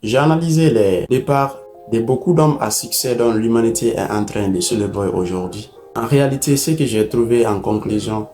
J'ai analysé les départs de beaucoup d'hommes à succès dont l'humanité est en train de célébrer aujourd'hui. En réalité, ce que j'ai trouvé en conclusion,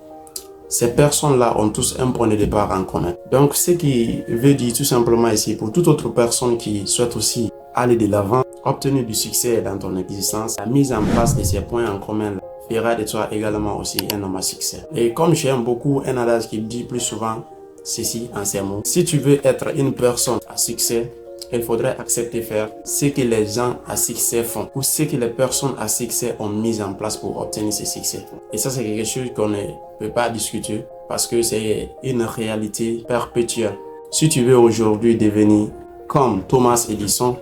ces personnes-là ont tous un point de départ en commun. Donc, ce qui veut dire tout simplement ici, pour toute autre personne qui souhaite aussi aller de l'avant, obtenir du succès dans ton existence, la mise en place de ces points en commun fera de toi également aussi un homme à succès. Et comme j'aime beaucoup un adage qui dit plus souvent ceci en ces mots, si tu veux être une personne à succès, il faudrait accepter faire ce que les gens à succès font ou ce que les personnes à succès ont mis en place pour obtenir ce succès. Et ça, c'est quelque chose qu'on ne peut pas discuter parce que c'est une réalité perpétuelle. Si tu veux aujourd'hui devenir comme Thomas Edison,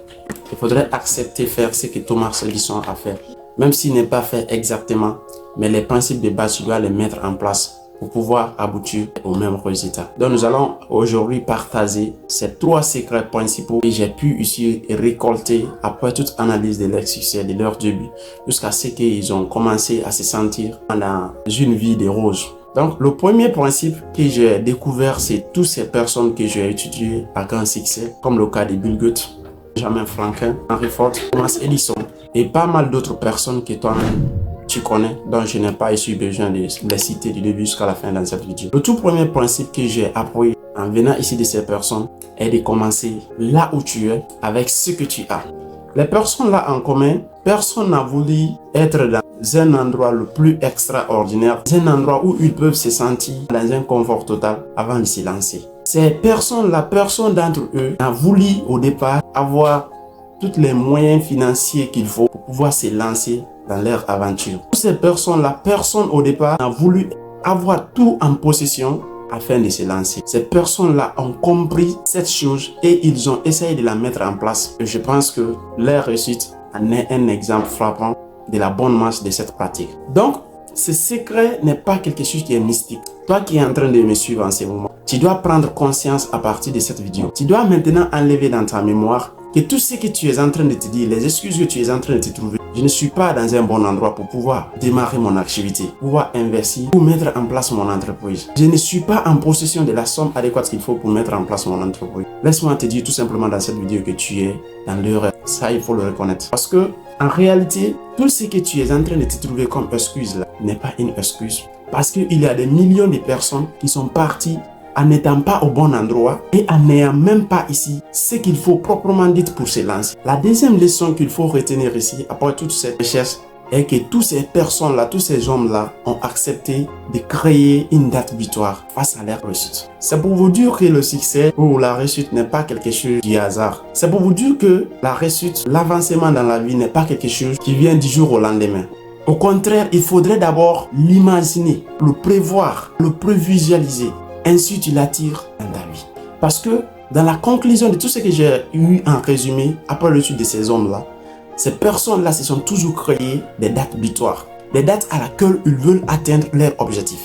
il faudrait accepter faire ce que Thomas Edison a fait. Même s'il n'est pas fait exactement, mais les principes de base, tu dois les mettre en place pour pouvoir aboutir au même résultat. Donc nous allons aujourd'hui partager ces 3 secrets principaux que j'ai pu ici récolter après toute analyse de leur succès, de leur début, jusqu'à ce qu'ils ont commencé à se sentir dans une vie de rose. Donc le premier principe que j'ai découvert, c'est toutes ces personnes que j'ai étudiées à grand succès, comme le cas de Bill Gates, Benjamin Franklin, Henry Ford, Thomas Edison et pas mal d'autres personnes que toi-même tu connais, donc je n'ai pas ici besoin de les citer du début jusqu'à la fin dans cette vidéo. Le tout premier principe que j'ai appris en venant ici de ces personnes est de commencer là où tu es avec ce que tu as. Les personnes là en commun, personne n'a voulu être dans un endroit le plus extraordinaire, un endroit où ils peuvent se sentir dans un confort total avant de se lancer. Ces personnes-là, personne d'entre eux n'a voulu au départ avoir tous les moyens financiers qu'il faut pour pouvoir se lancer dans leur aventure. Toutes ces personnes-là, personne au départ n'a voulu avoir tout en possession afin de se lancer. Ces personnes-là ont compris cette chose et ils ont essayé de la mettre en place. Et je pense que leur réussite en est un exemple frappant de la bonne marche de cette pratique. Donc, ce secret n'est pas quelque chose qui est mystique. Toi qui es en train de me suivre en ce moment, tu dois prendre conscience à partir de cette vidéo. Tu dois maintenant enlever dans ta mémoire que tout ce que tu es en train de te dire, les excuses que tu es en train de te trouver, je ne suis pas dans un bon endroit pour pouvoir démarrer mon activité, pouvoir investir, pour mettre en place mon entreprise. Je ne suis pas en possession de la somme adéquate qu'il faut pour mettre en place mon entreprise. Laisse-moi te dire tout simplement dans cette vidéo que tu es dans l'erreur. Ça, il faut le reconnaître. Parce que, en réalité, tout ce que tu es en train de te trouver comme excuse là, n'est pas une excuse. Parce qu'il y a des millions de personnes qui sont parties en n'étant pas au bon endroit et en n'ayant même pas ici ce qu'il faut proprement dit pour se lancer. La deuxième leçon qu'il faut retenir ici, après toute cette recherche, est que toutes ces personnes-là, tous ces hommes-là ont accepté de créer une date butoir face à leur réussite. C'est pour vous dire que le succès ou la réussite n'est pas quelque chose du hasard. C'est pour vous dire que la réussite, l'avancement dans la vie n'est pas quelque chose qui vient du jour au lendemain. Au contraire, il faudrait d'abord l'imaginer, le prévoir, le prévisualiser. Ainsi, tu l'attires dans ta vie. Parce que dans la conclusion de tout ce que j'ai eu en résumé, après l'étude de ces hommes-là, ces personnes-là se sont toujours créées des dates butoirs, des dates à laquelle ils veulent atteindre leur objectif.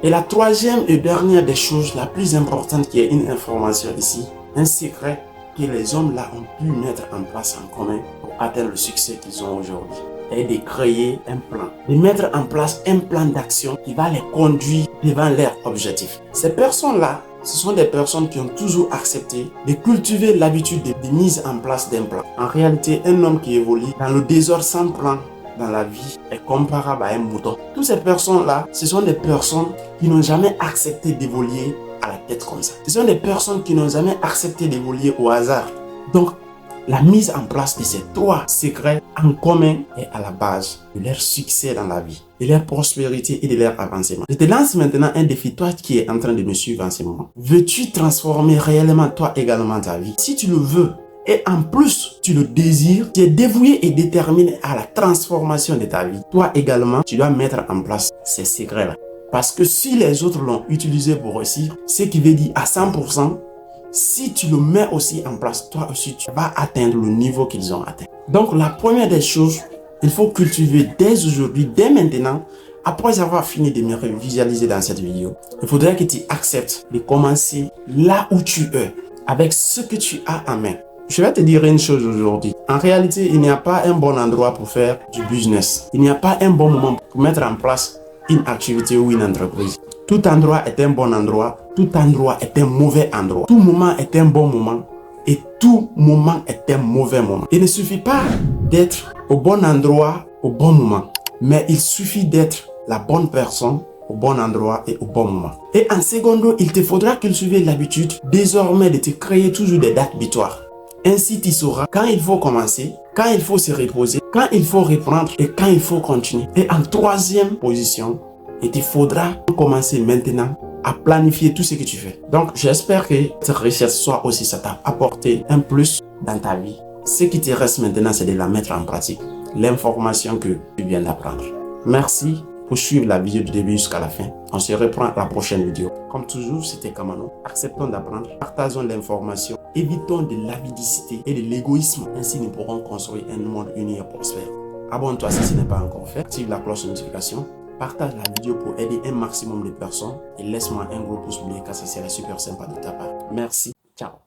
Et la troisième et dernière des choses, la plus importante qui est une information ici, un secret que les hommes-là ont pu mettre en place en commun pour atteindre le succès qu'ils ont aujourd'hui, est de créer un plan, de mettre en place un plan d'action qui va les conduire devant leur objectif. Ces personnes-là, ce sont des personnes qui ont toujours accepté de cultiver l'habitude de mise en place d'un plan. En réalité, un homme qui évolue dans le désordre sans plan dans la vie est comparable à un mouton. Toutes ces personnes-là, ce sont des personnes qui n'ont jamais accepté d'évoluer à la tête comme ça. Ce sont des personnes qui n'ont jamais accepté d'évoluer au hasard. Donc, la mise en place de ces 3 secrets en commun est à la base de leur succès dans la vie, de leur prospérité et de leur avancement. Je te lance maintenant un défi, toi qui es en train de me suivre en ce moment. Veux-tu transformer réellement toi également ta vie? Si tu le veux, et en plus tu le désires, tu es dévoué et déterminé à la transformation de ta vie, toi également, tu dois mettre en place ces secrets-là. Parce que si les autres l'ont utilisé pour réussir, ce qui veut dire à 100%, si tu le mets aussi en place, toi aussi, tu vas atteindre le niveau qu'ils ont atteint. Donc, la première des choses, il faut cultiver dès aujourd'hui, dès maintenant, après avoir fini de me visualiser dans cette vidéo, il faudrait que tu acceptes de commencer là où tu es, avec ce que tu as en main. Je vais te dire une chose aujourd'hui. En réalité, il n'y a pas un bon endroit pour faire du business. Il n'y a pas un bon moment pour mettre en place une activité ou une entreprise. Tout endroit est un bon endroit, tout endroit est un mauvais endroit. Tout moment est un bon moment Et tout moment est un mauvais moment. Il ne suffit pas d'être au bon endroit au bon moment, mais il suffit d'être la bonne personne au bon endroit et au bon moment. Et en secondo, il te faudra cultiver l'habitude désormais de te créer toujours des dates butoirs. Ainsi, tu sauras quand il faut commencer, quand il faut se reposer, quand il faut reprendre et quand il faut continuer. Et en troisième position, il te faudra commencer maintenant à planifier tout ce que tu fais. Donc, j'espère que cette recherche soit aussi, ça t'a apporté un plus dans ta vie. Ce qui te reste maintenant, c'est de la mettre en pratique. L'information que tu viens d'apprendre. Merci pour suivre la vidéo du début jusqu'à la fin. On se reprend à la prochaine vidéo. Comme toujours, c'était Kamano. Acceptons d'apprendre, partageons l'information, évitons de l'avidicité et de l'égoïsme. Ainsi, nous pourrons construire un monde uni et prospère. Abonne-toi si ce n'est pas encore fait. Active la cloche de notification. Partage la vidéo pour aider un maximum de personnes. Et laisse-moi un gros pouce bleu car ça serait super sympa de ta part. Merci. Ciao.